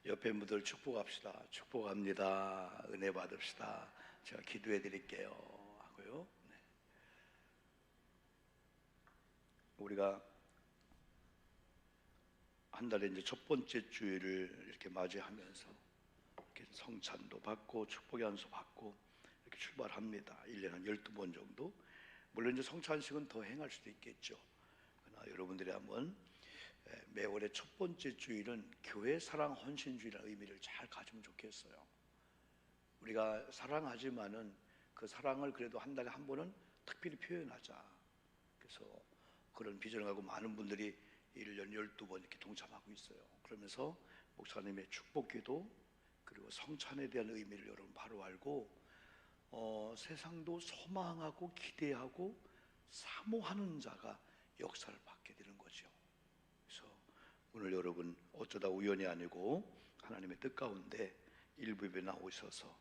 옆에 분들 축복합시다. 축복합니다. 은혜 받읍시다. 제가 기도해 드릴게요. 하고요. 네. 우리가 한 달에 이제 첫 번째 주일을 이렇게 맞이하면서 이렇게 성찬도 받고 축복의 안수 받고 이렇게 출발합니다. 1년에 한 12번 정도. 물론 이제 성찬식은 더 행할 수도 있겠죠. 그러나 여러분들이 한번 매월의 첫 번째 주일은 교회 사랑 헌신주일이라는 의미를 잘 가지면 좋겠어요. 우리가 사랑하지만은 그 사랑을 그래도 한 달에 한 번은 특별히 표현하자. 그래서 그런 비전을 갖고 많은 분들이 1년 12번 이렇게 동참하고 있어요. 그러면서 목사님의 축복기도 그리고 성찬에 대한 의미를 여러분 바로 알고 세상도 소망하고 기대하고 사모하는 자가 역사를 받게 되는 거죠. 그래서 오늘 여러분 어쩌다 우연이 아니고 하나님의 뜻 가운데 일부에 나오셔서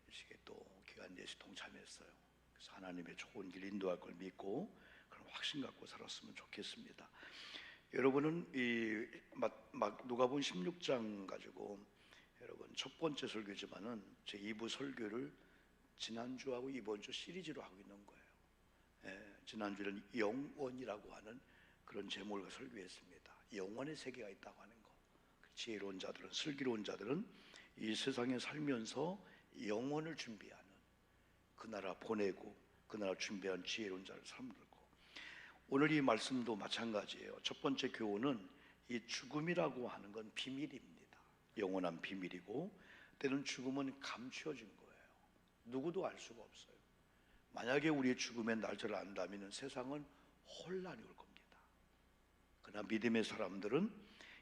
이 시기에 또 귀한 예수 동참했어요. 그래서 하나님의 좋은 길 인도할 걸 믿고 그런 확신 갖고 살았으면 좋겠습니다. 여러분은 누가복음 16장 가지고 여러분 첫 번째 설교지만은 제 2부 설교를 지난주하고 이번 주 시리즈로 하고 있는 거예요. 지난주에는 영원이라고 하는 그런 제목을 설교했습니다. 영원의 세계가 있다고 하는 거. 지혜로운 자들은, 슬기로운 자들은 이 세상에 살면서 영원을 준비하는, 그 나라 보내고 그 나라 준비한 지혜로운 자를 삼들고, 오늘 이 말씀도 마찬가지예요. 첫 번째 교훈은 이 죽음이라고 하는 건 비밀입니다. 영원한 비밀이고, 때는 죽음은 감추어진 거예요. 누구도 알 수가 없어요. 만약에 우리의 죽음의 날짜를 안다면 세상은 혼란이 올 겁니다. 그러나 믿음의 사람들은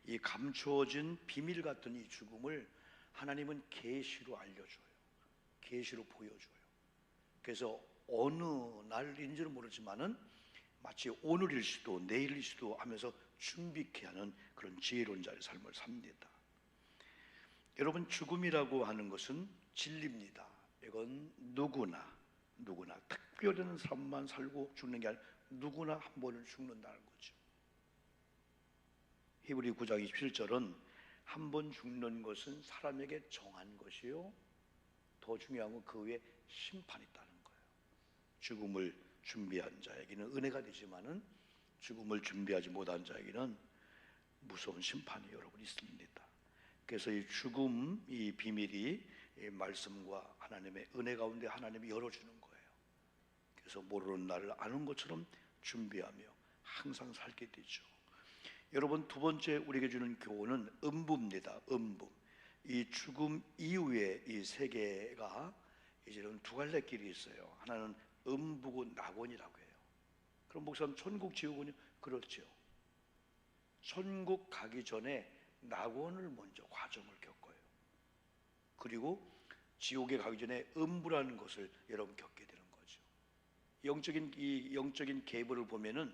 이 감추어진 비밀 같은 이 죽음을 하나님은 계시로 알려줘요. 계시로 보여줘요. 그래서 어느 날인지는 모르지만은 마치 오늘일 수도 내일일 수도 하면서 준비케 하는 그런 지혜로운 자의 삶을 삽니다. 여러분, 죽음이라고 하는 것은 진리입니다. 이건 누구나 특별한 사람만 살고 죽는 게 아니라 누구나 한 번은 죽는다는 거죠. 히브리 9장 27절은 한 번 죽는 것은 사람에게 정한 것이요, 더 중요한 건 그 위에 심판이 있다는 거예요. 죽음을 준비한 자에게는 은혜가 되지만은 죽음을 준비하지 못한 자에게는 무서운 심판이 여러분 있습니다. 그래서 이 죽음, 이 비밀이 이 말씀과 하나님의 은혜 가운데 하나님이 열어주는 거예요. 그래서 모르는 날을 아는 것처럼 준비하며 항상 살게 되죠. 여러분, 두 번째 우리에게 주는 교훈은 음부입니다. 음부. 이 죽음 이후에 이 세계가 이제는 두 갈래 길이 있어요. 하나는 음부고 낙원이라고 해요. 그럼 목사님, 천국 지옥은요? 그렇죠. 천국 가기 전에 낙원을 먼저 과정을 겪어요. 그리고 지옥에 가기 전에 음부라는 것을 여러분 겪게 되는 거죠. 영적인 계보를 보면은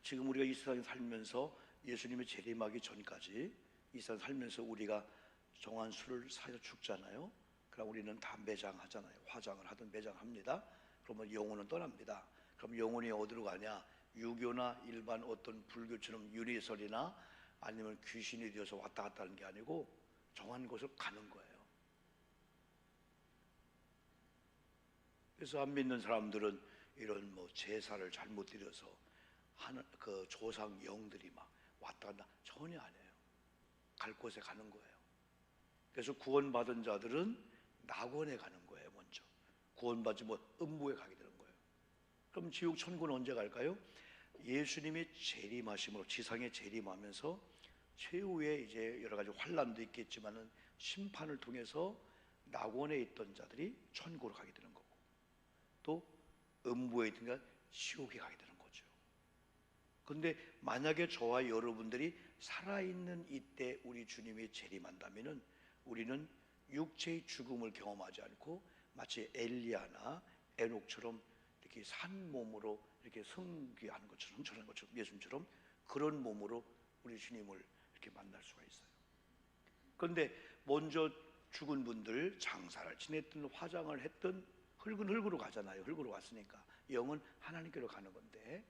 지금 우리가 이 세상에 살면서 예수님의 재림하기 전까지 이 세상 살면서 우리가 정한 수를 사서 죽잖아요. 그럼 우리는 다 매장하잖아요. 화장을 하든 매장합니다. 그러면 영혼은 떠납니다. 그럼 영혼이 어디로 가냐? 유교나 일반 어떤 불교처럼 유리설이나 아니면 귀신이 되어서 왔다 갔다 하는 게 아니고 정한 곳을 가는 거예요. 그래서 안 믿는 사람들은 이런 제사를 잘못 드려서 하는 그 조상 영들이 막 왔다 갔다 전혀 안 해요. 갈 곳에 가는 거예요. 그래서 구원받은 자들은 낙원에 가는 거예요. 먼저 구원받지 못 음부에 가게 되는 거예요. 그럼 지옥 천국은 언제 갈까요? 예수님이 재림하심으로 지상에 재림하면서 최후에 이제 여러 가지 환란도 있겠지만은 심판을 통해서 낙원에 있던 자들이 천국으로 가게 되는 거고, 또 음부에 있던 자는 지옥에 가게 되는 거죠. 그런데 만약에 저와 여러분들이 살아있는 이때 우리 주님이 재림한다면은 우리는 육체의 죽음을 경험하지 않고 마치 엘리야나 에녹처럼 이렇게 산 몸으로 이렇게 승귀하는 것처럼, 저런 것처럼, 예수님처럼 그런 몸으로 우리 주님을 이렇게 만날 수가 있어요. 그런데 먼저 죽은 분들 장사를 지냈든 화장을 했든 흙은 흙으로 가잖아요. 흙으로 갔으니까 영은 하나님께로 가는 건데,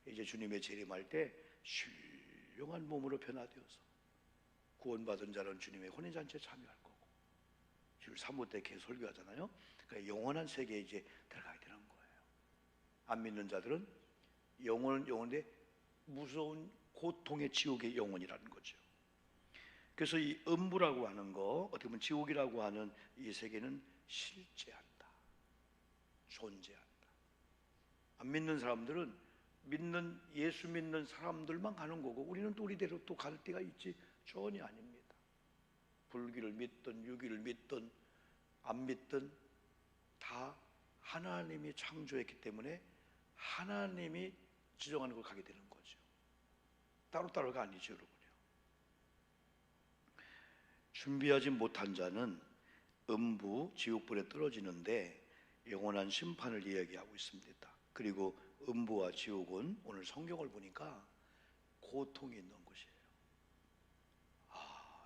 이제 주님의 재림할 때 신령한 몸으로 변화되어서 구원받은 자는 주님의 혼인잔치에 참여할 거고, 지금 사무 때 계속 설교하잖아요. 그러니까 영원한 세계에 이제 들어가게 되는 거예요. 안 믿는 자들은 영혼은 영혼인데 무서운 고통의 지옥의 영혼이라는 거죠. 그래서 이 음부라고 하는 거, 어떻게 보면 지옥이라고 하는 이 세계는 실제한다, 존재한다. 안 믿는 사람들은 예수 믿는 사람들만 가는 거고, 우리는 또 우리대로 또 갈 때가 있지. 전혀 아닙니다. 불기를 믿든 유기를 믿든 안 믿든 다 하나님이 창조했기 때문에 하나님이 지정하는 걸 가게 되는 거죠. 따로따로가 아니죠, 여러분요. 준비하지 못한 자는 음부 지옥불에 떨어지는데 영원한 심판을 이야기하고 있습니다. 그리고 음부와 지옥은 오늘 성경을 보니까 고통이 있는 곳이에요.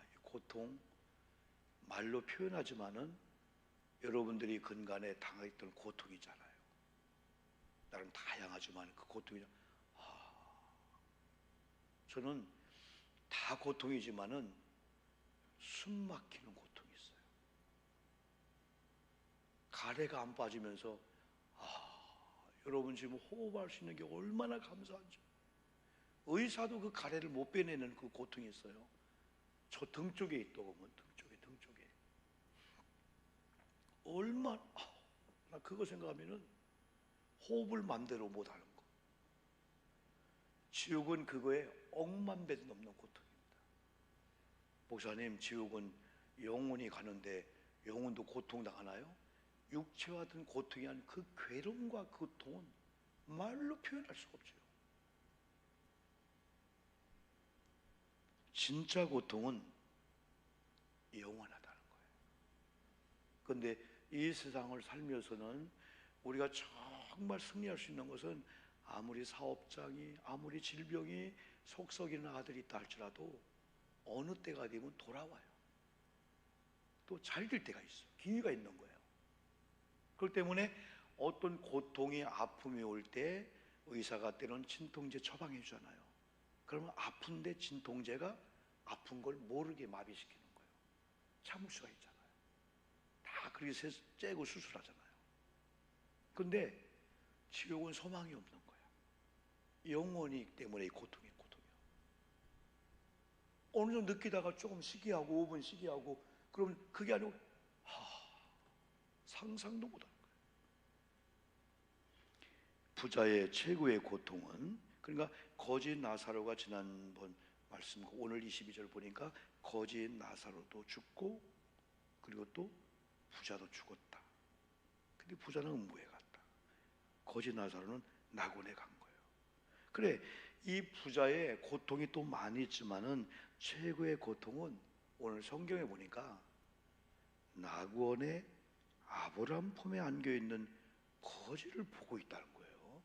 이 고통 말로 표현하지만은 여러분들이 근간에 당했던 고통이잖아요. 나름 다양하지만 그 고통이, 저는 다 고통이지만은 숨 막히는 고통이 있어요. 가래가 안 빠지면서 여러분 지금 호흡할 수 있는 게 얼마나 감사한지. 의사도 그 가래를 못 빼내는 그 고통이 있어요. 저 등 쪽에 있다고 보면 등 쪽에 얼마나, 나 그거 생각하면은 호흡을 맘대로 못 하는 거. 지옥은 그거에 억만 배도 넘는 고통입니다. 목사님, 지옥은 영혼이 가는데 영혼도 고통당하나요? 육체와 같은 고통이 아닌 그 괴로움과 그 고통은 말로 표현할 수가 없죠. 진짜 고통은 영원하다는 거예요. 그런데 이 세상을 살면서는 우리가 정말 승리할 수 있는 것은, 아무리 사업장이, 아무리 질병이 속썩이는 아들이 있다 할지라도 어느 때가 되면 돌아와요. 또 잘 될 때가 있어요. 기회가 있는 거예요. 그렇기 때문에 어떤 고통이, 아픔이 올 때 의사가 때로는 진통제 처방해 주잖아요. 그러면 아픈데 진통제가 아픈 걸 모르게 마비시키는 거예요. 참을 수가 있잖아요. 다 그렇게 째고 수술하잖아요. 근데 지옥은 소망이 없는 거예요. 영원히 때문에 이 고통이에요. 어느 정도 느끼다가 조금 시기하고 5분 시기하고 그러면 그게 아니고 상상도 못하는 거예요. 부자의 최고의 고통은, 그러니까 거짓 나사로가 지난번 말씀, 오늘 22절 보니까 거짓 나사로도 죽고 그리고 또 부자도 죽었다. 근데 부자는 음부에 갔다. 거짓 나사로는 낙원에 간 거예요. 그래, 이 부자의 고통이 또 많이 있지만은 최고의 고통은 오늘 성경에 보니까 낙원에 아브라함 품에 안겨 있는 거지를 보고 있다는 거예요.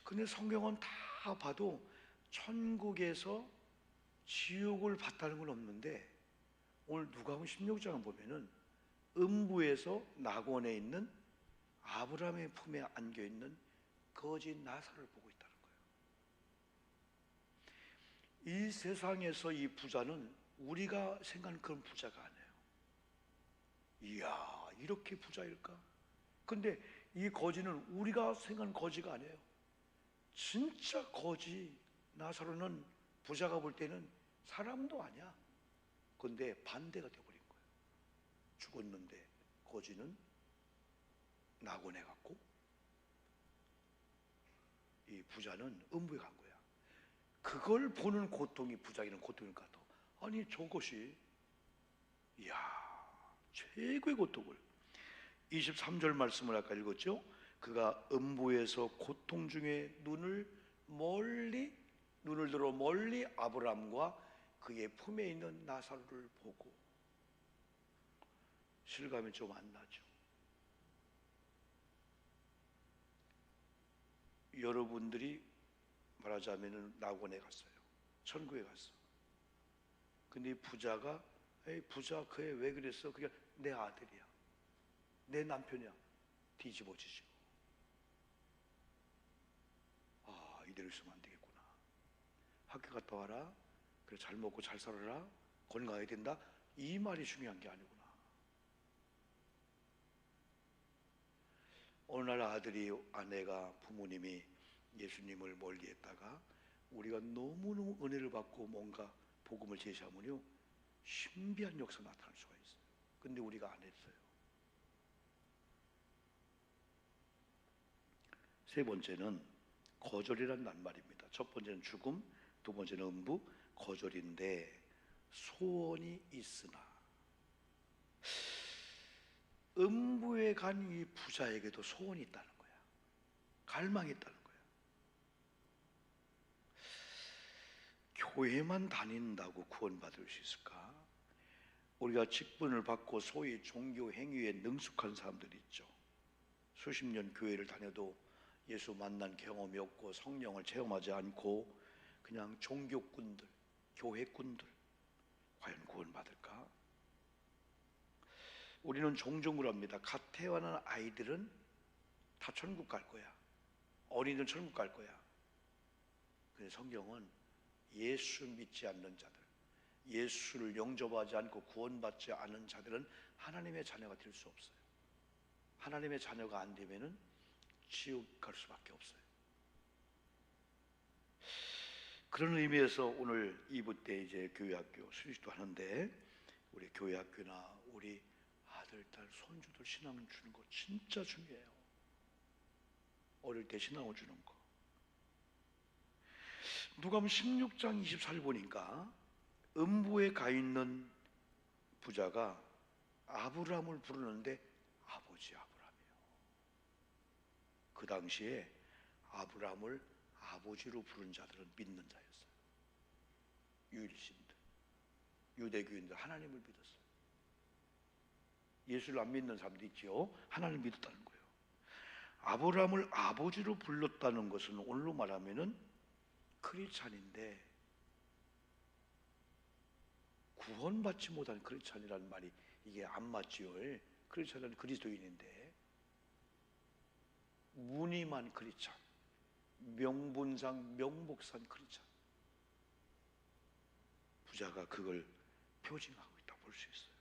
근데 성경은 다 봐도 천국에서 지옥을 봤다는 건 없는데, 오늘 누가복음 16장을 보면은 음부에서 낙원에 있는 아브라함의 품에 안겨 있는 거지 나사를 보고 있다는 거예요. 이 세상에서 이 부자는 우리가 생각하는 그런 부자가 아니에요. 이야, 이렇게 부자일까? 근데 이 거지는 우리가 생각하는 거지가 아니에요. 진짜 거지 나사로는 부자가 볼 때는 사람도 아니야. 근데 반대가 되어버린 거예요. 죽었는데 거지는 낙원에 갔고 이 부자는 음부에 간 거야. 그걸 보는 고통이 부자에게는 고통일까? 아니, 저것이, 이야, 최고의 고통을. 23절 말씀을 아까 읽었죠? 그가 음부에서 고통 중에 눈을 들어 멀리 아브라함과 그의 품에 있는 나사로를 보고. 실감이 좀 안 나죠? 여러분들이 말하자면 낙원에 갔어요. 천국에 갔어. 근데 이 부자가, 에이, 부자 그애 왜 그랬어? 그게 내 아들이야, 내 남편이야. 뒤집어지죠. 이대로 있으면 안 되겠구나. 학교 갔다 와라. 그래 잘 먹고 잘 살아라, 건강해야 된다, 이 말이 중요한 게 아니구나. 어느 날 아내가 부모님이 예수님을 멀리했다가 우리가 너무너무 은혜를 받고 뭔가 복음을 제시하면요 신비한 역사 나타날 수가 있어요. 근데 우리가 안 했어요. 세 번째는 거절이란 낱말입니다. 첫 번째는 죽음, 두 번째는 음부, 거절인데 소원이 있으나, 음부에 간 이 부자에게도 소원이 있다는 거야. 갈망이 있다는 거야. 교회만 다닌다고 구원받을 수 있을까? 우리가 직분을 받고 소위 종교 행위에 능숙한 사람들이 있죠. 수십 년 교회를 다녀도 예수 만난 경험이 없고 성령을 체험하지 않고 그냥 종교꾼들, 교회꾼들, 과연 구원받을까? 우리는 종종 그럽니다. 갓 태어난 아이들은 다 천국 갈 거야. 어린이들은 천국 갈 거야. 근데 성경은 예수 믿지 않는 자들, 예수를 영접하지 않고 구원받지 않은 자들은 하나님의 자녀가 될 수 없어요. 하나님의 자녀가 안 되면은 지옥 갈 수밖에 없어요. 그런 의미에서 오늘 2부 때 이제 교회학교 수시도 하는데, 우리 교회학교나 우리 아들, 딸, 손주들 신앙 주는 거 진짜 중요해요. 어릴 때 신앙을 주는 거. 누가복음 16장 24절 보니까 음부에 가 있는 부자가 아브라함을 부르는데 아버지 아브라함이요. 그 당시에 아브라함을 아버지로 부른 자들은 믿는 자였어요. 유일신들, 유대교인들, 하나님을 믿었어요. 예수를 안 믿는 사람도 있죠. 하나님을 믿었다는 거예요. 아브라함을 아버지로 불렀다는 것은 오늘로 말하면은 크리스찬인데 구원받지 못한 크리스찬이라는 말이 이게 안 맞지요. 크리스찬은 그리스도인인데 무늬만 크리스찬, 명분상 명복산 크리스찬, 부자가 그걸 표징하고 있다 볼 수 있어요.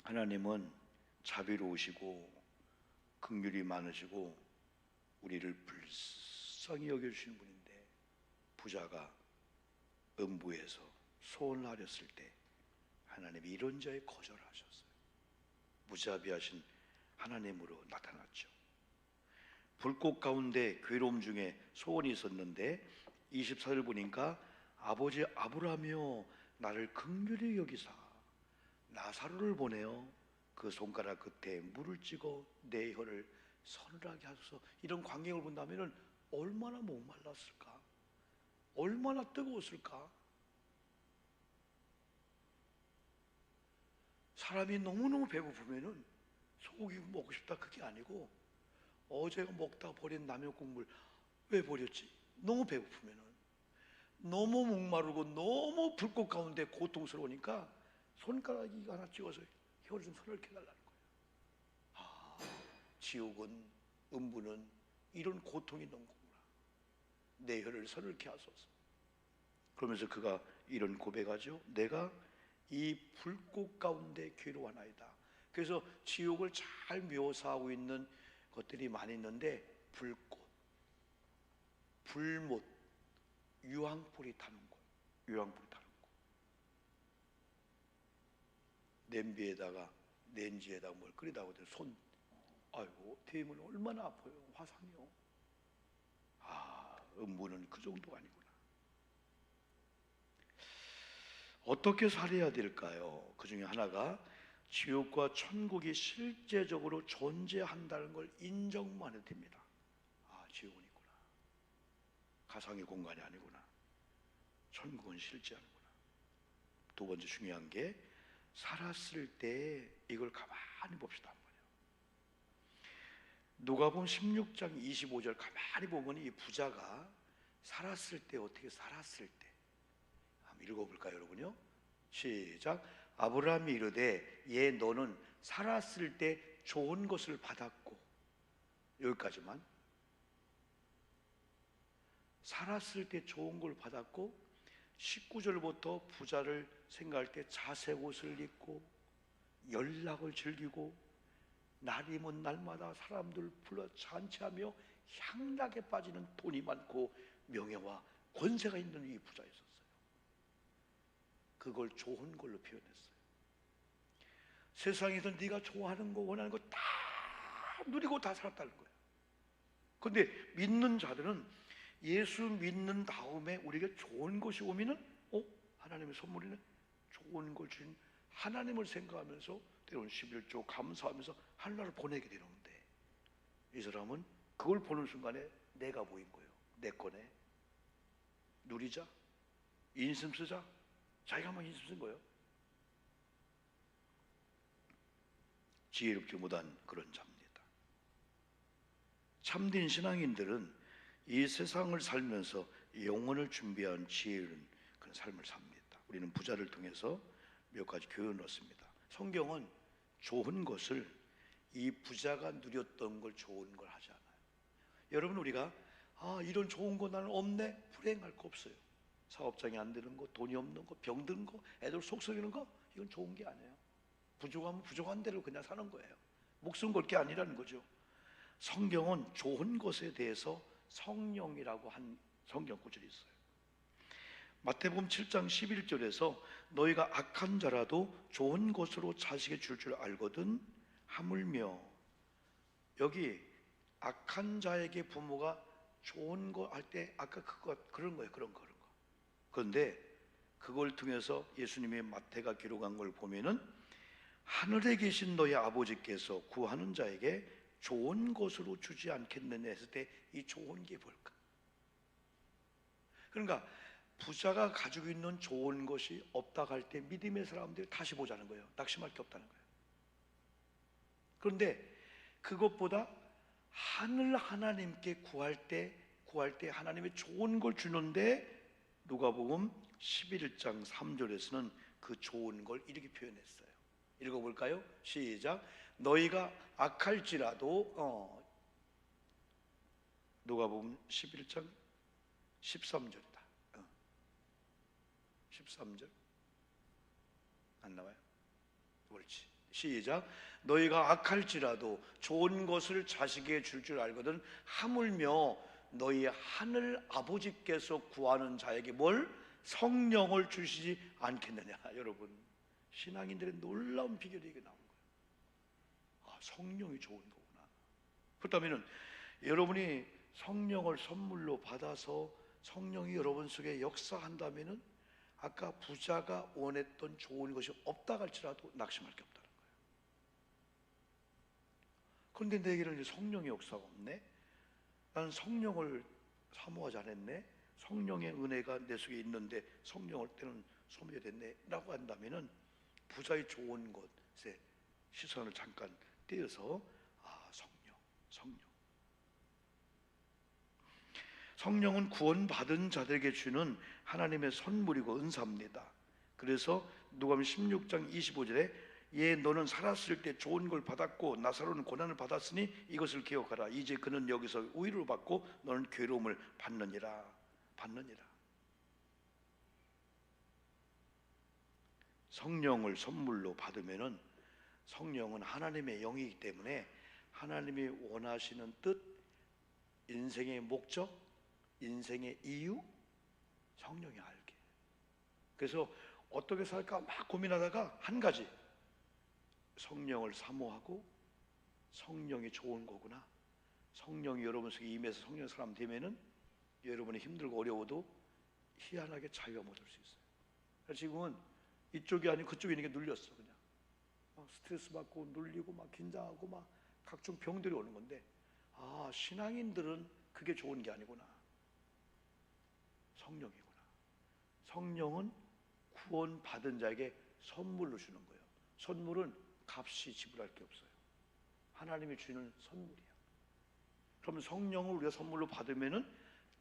하나님은 자비로우시고 긍휼이 많으시고 우리를 불쌍히 여겨주시는 분인데, 부자가 음부에서 소원을 하렸을 때 하나님이 이런 자에 거절하셨어요. 무자비하신 하나님으로 나타났죠. 불꽃 가운데 괴로움 중에 소원이 있었는데 24절 보니까 아버지 아브라함이여 나를 긍휼히 여기사 나사로를 보내어 그 손가락 끝에 물을 찍어 내 혀를 서늘하게 하소서. 이런 광경을 본다면 얼마나 목말랐을까? 얼마나 뜨거웠을까? 사람이 너무너무 배고프면 소고기 먹고 싶다 그게 아니고, 어제가 먹다가 버린 남의 국물 왜 버렸지? 너무 배고프면, 너무 목마르고 너무 불꽃 가운데 고통스러우니까 손가락이 하나 찍어서 혀를 좀 서늘게 달라는 거예요. 지옥은, 음부는 이런 고통이 있는 거구나. 내 혀를 서늘게 하소서. 그러면서 그가 이런 고백하죠. 내가 이 불꽃 가운데 괴로워하나이다. 그래서 지옥을 잘 묘사하고 있는 것들이 많이 있는데, 불꽃, 불못, 유황불이 타는 곳, 유황불이 타는 곳. 냄비에다가 렌지에다가 뭘 끓이다 보더니 손, 아이고 데이면 얼마나 아파요. 화상이요. 음부는 그 정도가 아니구나. 어떻게 살아야 될까요? 그 중에 하나가 지옥과 천국이 실제적으로 존재한다는 걸 인정만 해도 됩니다. 지옥은 있구나. 가상의 공간이 아니구나. 천국은 실제하는구나. 두 번째 중요한 게 살았을 때 이걸 가만히 봅시다. 누가복음 16장 25절 가만히 보면 이 부자가 살았을 때 어떻게 살았을 때 한번 읽어볼까요, 여러분요? 시작. 아브라함이 이르되 예 너는 살았을 때 좋은 것을 받았고, 여기까지만. 살았을 때 좋은 걸 받았고 19절부터 부자를 생각할 때 자색 옷을 입고 연락을 즐기고 날이면 날마다 사람들 불러 잔치하며 향락에 빠지는 돈이 많고 명예와 권세가 있는 이 부자였었어요. 그걸 좋은 걸로 표현했어요. 세상에서 네가 좋아하는 거 원하는 거 다 누리고 다 살았다는 거예요. 그런데 믿는 자들은 예수 믿는 다음에 우리에게 좋은 것이 오면은 하나님의 선물이네, 좋은 걸 주신 하나님을 생각하면서 때로는 11조 감사하면서 하늘나라를 보내게 되는데, 이 사람은 그걸 보는 순간에 내가 보인 거예요. 내 거네, 누리자, 인심 쓰자, 자기가 막 인심 쓴 거예요. 지혜롭지 못한 그런 자입니다. 참된 신앙인들은 이 세상을 살면서 영혼을 준비한 지혜로운 그런 삶을 삽니다. 우리는 부자를 통해서 몇 가지 교훈을 얻습니다. 성경은 좋은 것을, 이 부자가 누렸던 걸 좋은 걸 하지 않아요. 여러분, 우리가 이런 좋은 거 나는 없네, 불행할 거 없어요. 사업장이 안 되는 거, 돈이 없는 거, 병든 거, 애들 속 썩이는 거, 이건 좋은 게 아니에요. 부족하면 부족한 대로 그냥 사는 거예요. 목숨 걸 게 아니라는 거죠. 성경은 좋은 것에 대해서 성령이라고 한 성경 구절이 있어요. 마태복음 7장 11절에서 너희가 악한 자라도 좋은 것으로 자식의 줄 알거든 하물며, 여기 악한 자에게 부모가 좋은 거 할 때 아까 그런 거예요. 그런 거. 그런데 그걸 통해서 예수님의 마태가 기록한 걸 보면은 하늘에 계신 너희 아버지께서 구하는 자에게 좋은 것으로 주지 않겠느냐 했을 때 이 좋은 게 뭘까? 그러니까 부자가 가지고 있는 좋은 것이 없다 할 때 믿음의 사람들이 다시 보자는 거예요. 낙심할 게 없다는 거예요. 그런데 그것보다 하나님께 구할 때 하나님의 좋은 걸 주는데, 누가복음 11장 3절에서는 그 좋은 걸 이렇게 표현했어요. 읽어볼까요? 시작. 너희가 악할지라도, 누가복음 11장 13절이다. 13절 안 나와요? 옳지. 시작. 너희가 악할지라도 좋은 것을 자식에게 줄 알거든 하물며 너희 하늘 아버지께서 구하는 자에게 뭘? 성령을 주시지 않겠느냐. 여러분, 신앙인들의 놀라운 비결이 이게 나온 거예요. 성령이 좋은 거구나. 그렇다면 여러분이 성령을 선물로 받아서 성령이 여러분 속에 역사한다면은 아까 부자가 원했던 좋은 것이 없다 할지라도 낙심할 게 없다는 거예요. 그런데 내게는 성령의 역사가 없네, 나는 성령을 사모하지 않았네, 성령의 은혜가 내 속에 있는데 성령을 때는 소멸됐네 라고 한다면은 부자의 좋은 것에 시선을 잠깐 떼어서 성령은 구원받은 자들에게 주는 하나님의 선물이고 은사입니다. 그래서 누가복음 16장 25절에 너는 살았을 때 좋은 걸 받았고 나사로는 고난을 받았으니 이것을 기억하라. 이제 그는 여기서 위로를 받고 너는 괴로움을 받느니라. 성령을 선물로 받으면은, 성령은 하나님의 영이기 때문에 하나님이 원하시는 뜻, 인생의 목적, 인생의 이유, 성령이 알게. 그래서 어떻게 살까 막 고민하다가 한 가지, 성령을 사모하고 성령이 좋은 거구나, 성령이 여러분 속에 임해서 성령 사람 되면은 여러분이 힘들고 어려워도 희한하게 자유가 얻을 수 있어요. 지금은 이쪽이 아니고 그쪽이 있는 게 눌렸어. 그냥 스트레스 받고 눌리고 막 긴장하고 막 각종 병들이 오는 건데, 신앙인들은 그게 좋은 게 아니구나, 성령이구나. 성령은 구원받은 자에게 선물로 주는 거예요. 선물은 값이 지불할 게 없어요. 하나님이 주는 선물이야. 그러면 성령을 우리가 선물로 받으면은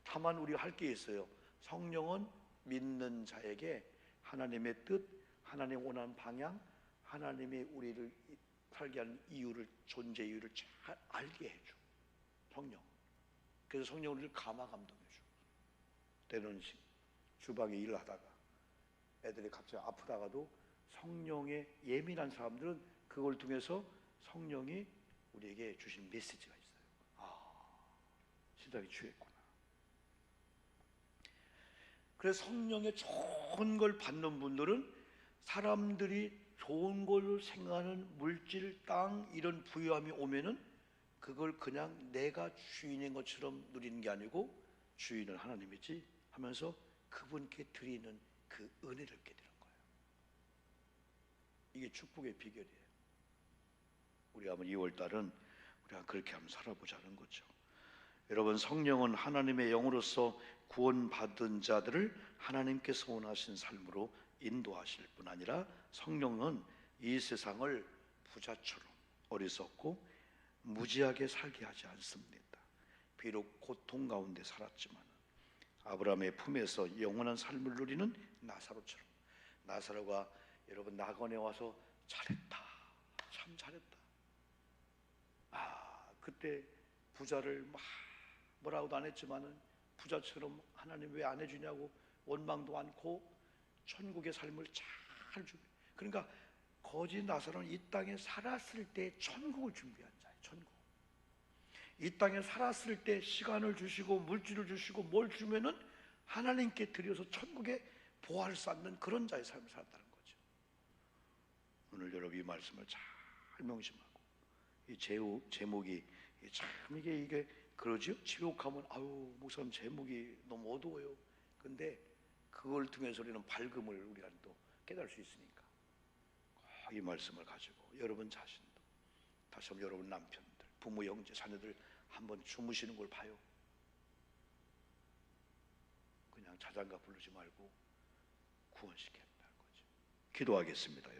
다만 우리가 할 게 있어요. 성령은 믿는 자에게 하나님의 뜻, 하나님 원하는 방향, 하나님이 우리를 살게 하는 이유를, 존재 이유를 잘 알게 해줘. 성령. 그래서 성령을 우리를 감화 감동해줘. 때는 주방에 일을 하다가 애들이 갑자기 아프다가도 성령에 예민한 사람들은 그걸 통해서 성령이 우리에게 주신 메시지가 있어요. 아, 신랑이 취했구나. 그래서 성령의 좋은 걸 받는 분들은 사람들이 좋은 걸로 생각하는 물질, 땅 이런 부유함이 오면은 그걸 그냥 내가 주인인 것처럼 누리는 게 아니고 주인은 하나님이지 하면서 그분께 드리는 그 은혜를 얻게 되는 거예요. 이게 축복의 비결이에요. 우리 한번 2월달은 우리가 그렇게 한번 살아보자는 거죠. 여러분, 성령은 하나님의 영으로서 구원받은 자들을 하나님께서 원하신 삶으로 인도하실 뿐 아니라 성령은 이 세상을 부자처럼 어리석고 무지하게 살게 하지 않습니다. 비록 고통 가운데 살았지만 아브라함의 품에서 영원한 삶을 누리는 나사로처럼, 나사로가 여러분 낙원에 와서 잘했다, 참 잘했다. 그때 부자를 막 뭐라고도 안 했지만은 부자처럼 하나님 왜 안 해주냐고 원망도 않고 천국의 삶을 잘 준비. 그러니까 거짓 나사로는 이 땅에 살았을 때 천국을 준비한 자예요. 천국. 이 땅에 살았을 때 시간을 주시고 물질을 주시고 뭘 주면은 하나님께 드려서 천국에 보화를 쌓는 그런 자의 삶을 살았다는 거죠. 오늘 여러분 이 말씀을 잘 명심하고 이 제목이 참 이게 그러죠? 지옥하면 아유 목사님 제목이 너무 어두워요. 근데 그걸 통해서 우리는 밝음을 우리가 또 깨달을 수 있으니까 꼭 이 말씀을 가지고 여러분 자신도 다시 한번 여러분 남편들, 부모, 형제, 자녀들 한번 주무시는 걸 봐요. 그냥 자장가 부르지 말고 구원시켜야 한다는 거죠. 기도하겠습니다.